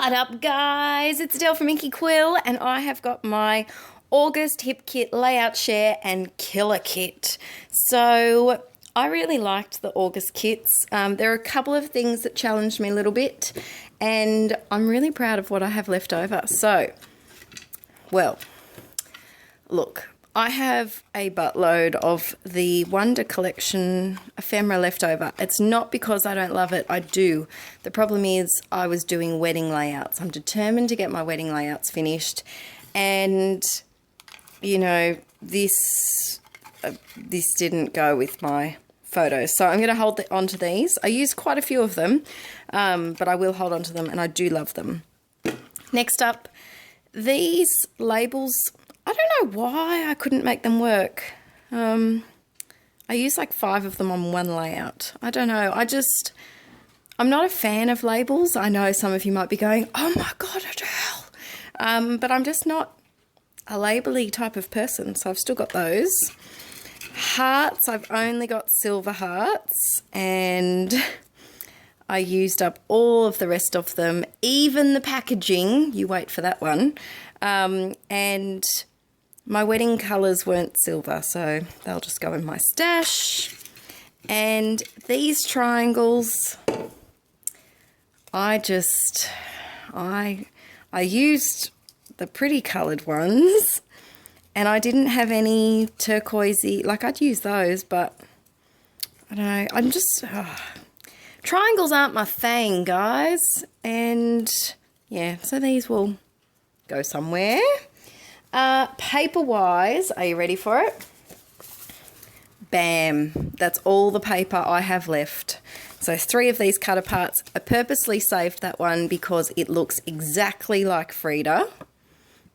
What up, guys? It's Adele from Inkie Quill, and I have got my August hip kit layout share and killer kit. So I really liked the August kits. There are a couple of things that challenged me a little bit, and I'm really proud of what I have left over. So, well, look, I have a buttload of the Wonder Collection ephemera left over. It's not because I don't love it, I do. The problem is I was doing wedding layouts. I'm determined to get my wedding layouts finished, and you know, this didn't go with my photos. So I'm going to hold on to these. I use quite a few of them, but I will hold on to them, and I do love them. Next up, these labels, I don't know why I couldn't make them work. I used like 5 of them on one layout. I don't know. I'm not a fan of labels. I know some of you might be going, oh my God, Adele. But I'm just not a labely type of person. So I've still got those. Hearts, I've only got silver hearts, and I used up all of the rest of them, even the packaging. You wait for that one. And my wedding colours weren't silver, so they'll just go in my stash. And these triangles, I used the pretty coloured ones, and I didn't have any turquoisey, like I'd use those, but I don't know, triangles aren't my thing, guys. And yeah, so these will go somewhere. Paper-wise, are you ready for it? Bam. That's all the paper I have left. So 3 of these cut aparts. I purposely saved that one because it looks exactly like Frida.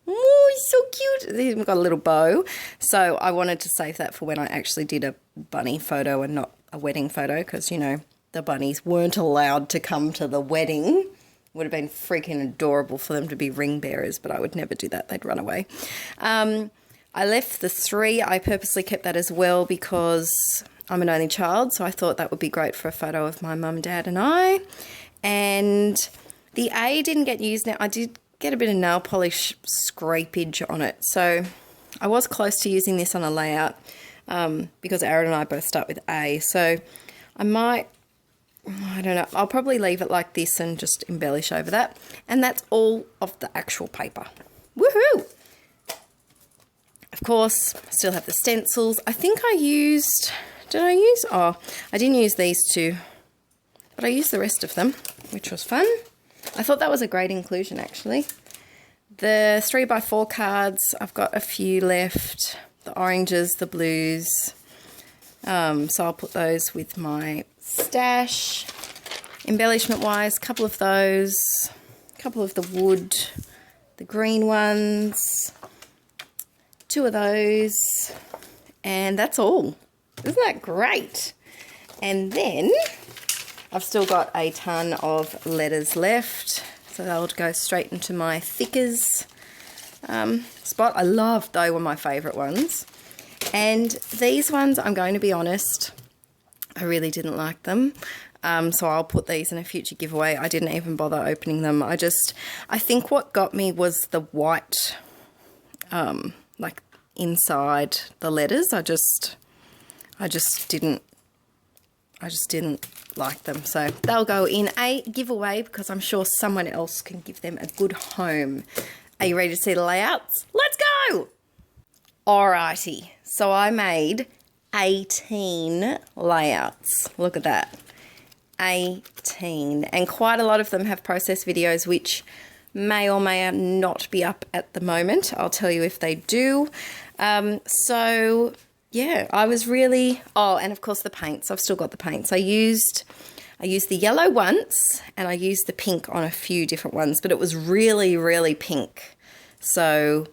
Oh, he's so cute. He's got a little bow. So I wanted to save that for when I actually did a bunny photo and not a wedding photo, because, you know, the bunnies weren't allowed to come to the wedding. Would have been freaking adorable for them to be ring bearers, but I would never do that. They'd run away. I left the 3. I purposely kept that as well because I'm an only child, so I thought that would be great for a photo of my mum, dad, and I. And the A didn't get used. Now, I did get a bit of nail polish scrapage on it, so I was close to using this on a layout because Aaron and I both start with A. So I might, I don't know, I'll probably leave it like this and just embellish over that. And that's all of the actual paper. Woohoo! Of course, I still have the stencils. I think I used, I didn't use these 2, but I used the rest of them, which was fun. I thought that was a great inclusion, actually. The 3x4 cards, I've got a few left. The oranges, the blues. So I'll put those with my stash. Embellishment-wise, a couple of those. A couple of the wood. The green ones. 2 of those. And that's all. Isn't that great? And then I've still got a ton of letters left, so they'll go straight into my thickers spot. I love, they were my favourite ones. And these ones, I'm going to be honest, I really didn't like them. So I'll put these in a future giveaway. I didn't even bother opening them. I think what got me was the white, like inside the letters. I just didn't like them, so they'll go in a giveaway because I'm sure someone else can give them a good home. Are you ready to see the layouts? Let's go! Alrighty, so I made 18 layouts. Look at that, 18, and quite a lot of them have process videos which may or may not be up at the moment. I'll tell you if they do. So yeah, I was really, and of course the paints. I've still got the paints. I used the yellow once, and I used the pink on a few different ones, but it was really, really pink. So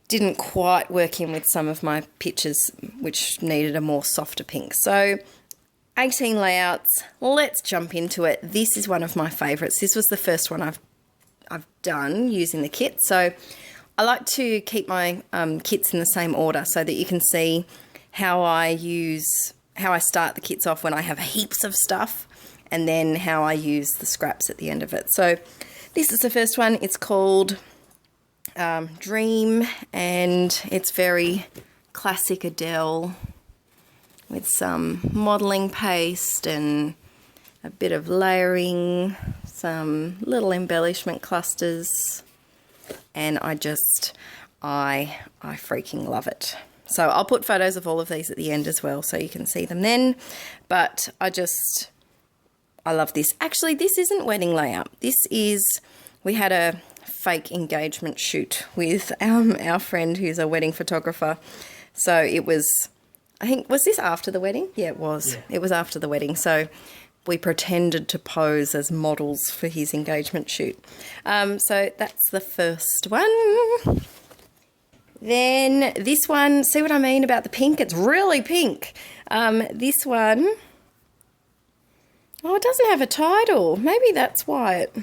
didn't quite work in with some of my pictures, which needed a more softer pink. So 18 layouts, let's jump into it. This is one of my favorites. This was the first one I've done using the kit. So I like to keep my kits in the same order so that you can see how I start the kits off when I have heaps of stuff, and then how I use the scraps at the end of it. So This is the first one. It's called Dream, and it's very classic Adele with some modelling paste and a bit of layering, some little embellishment clusters, and I freaking love it. So I'll put photos of all of these at the end as well so you can see them then, but I love this. Actually, this isn't wedding layout. We had a fake engagement shoot with our friend who's a wedding photographer. So it was, I think, was this after the wedding? Yeah, it was. Yeah. It was after the wedding. So we pretended to pose as models for his engagement shoot. So that's the first one. Then this one, see what I mean about the pink? It's really pink. This one, oh, it doesn't have a title. Maybe that's why it's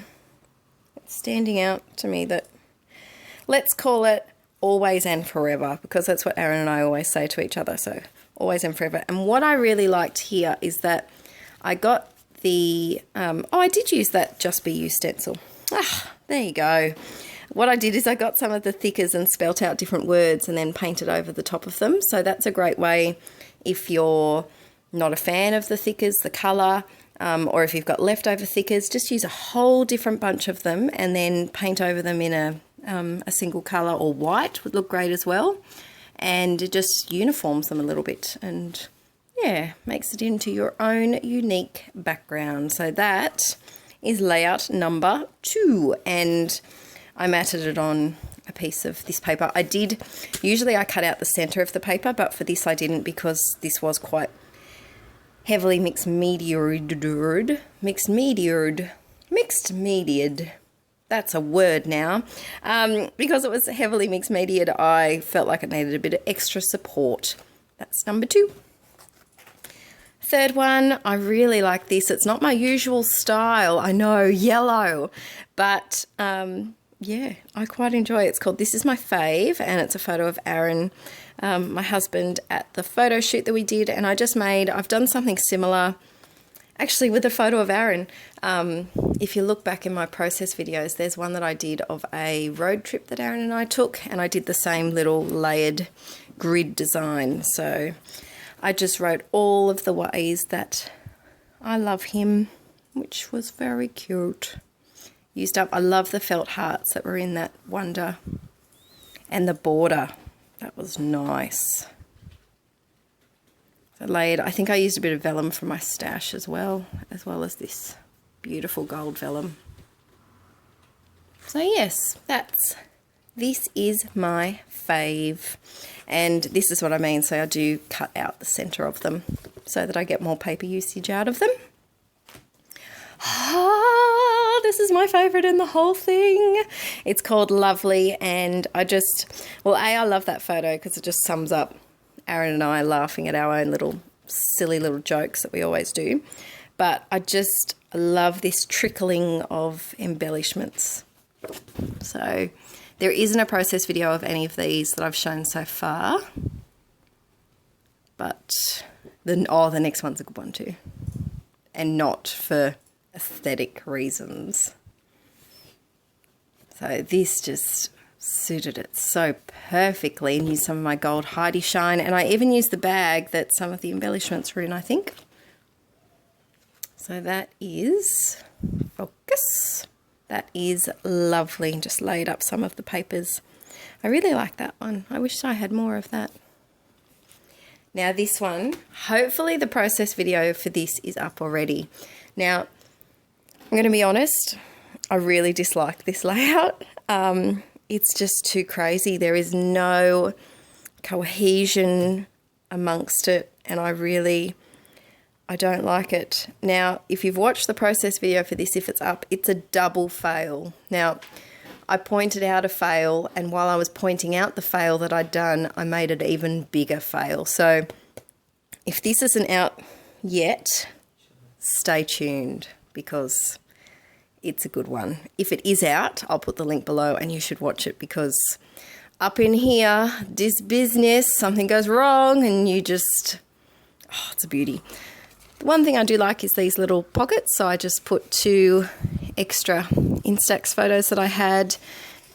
standing out to me. That, let's call it Always and Forever, because that's what Aaron and I always say to each other. So Always and Forever. And what I really liked here is that I got the, I did use that Just Be You stencil. There you go. What I did is I got some of the thickers and spelt out different words and then painted over the top of them. So that's a great way if you're not a fan of the thickers, the colour, or if you've got leftover thickers, just use a whole different bunch of them and then paint over them in a single colour, or white would look great as well. And it just uniforms them a little bit and, yeah, makes it into your own unique background. So that is layout number 2, and I matted it on a piece of this paper. Usually I cut out the centre of the paper, but for this I didn't, because this was quite heavily mixed mediated. That's a word now. Because it was heavily mixed mediated, I felt like it needed a bit of extra support. That's number 2. Third one, I really like this. It's not my usual style. I know, yellow. But, yeah, I quite enjoy it. It's called This Is My Fave, and it's a photo of Aaron, my husband, at the photo shoot that we did. And I've done something similar, actually, with a photo of Aaron. If you look back in my process videos, there's one that I did of a road trip that Aaron and I took, and I did the same little layered grid design. So I just wrote all of the ways that I love him, which was very cute. I love the felt hearts that were in that wonder, and the border, that was nice. So layered, I think I used a bit of vellum from my stash as well as this beautiful gold vellum. So yes, this is my fave, and this is what I mean. So I do cut out the centre of them so that I get more paper usage out of them. This is my favourite in the whole thing. It's called Lovely, and I love that photo because it just sums up Aaron and I laughing at our own silly little jokes that we always do. But I love this trickling of embellishments. So there isn't a process video of any of these that I've shown so far, but the next one's a good one too, and not for aesthetic reasons. So this just suited it so perfectly, and used some of my gold Heidi shine, and I even used the bag that some of the embellishments were in, I think. So that is, focus, that is lovely. Just laid up some of the papers. I really like that one. I wish I had more of that. Now this one, hopefully the process video for this is up already. Now, I'm going to be honest, I really dislike this layout. It's just too crazy. There is no cohesion amongst it, and I don't like it. Now, if you've watched the process video for this, if it's up, it's a double fail. Now, I pointed out a fail, and while I was pointing out the fail that I'd done, I made an even bigger fail. So if this isn't out yet, stay tuned, because it's a good one. If it is out, I'll put the link below and you should watch it, because up in here, this business, something goes wrong and you just, it's a beauty. The one thing I do like is these little pockets, so I just put 2 extra Instax photos that I had.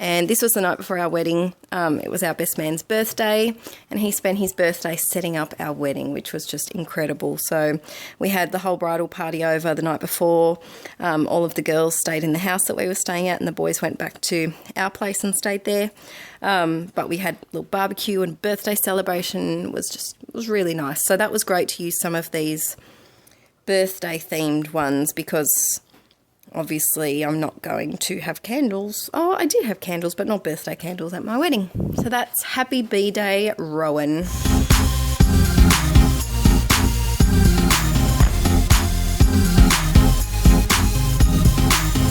And this was the night before our wedding. It was our best man's birthday, and he spent his birthday setting up our wedding, which was just incredible. So we had the whole bridal party over the night before. All of the girls stayed in the house that we were staying at, and the boys went back to our place and stayed there. But we had a little barbecue and birthday celebration. It was really nice. So that was great to use some of these birthday themed ones, because obviously I'm not going to have candles. Oh, I did have candles, but not birthday candles at my wedding. So that's Happy B-Day, Rowan.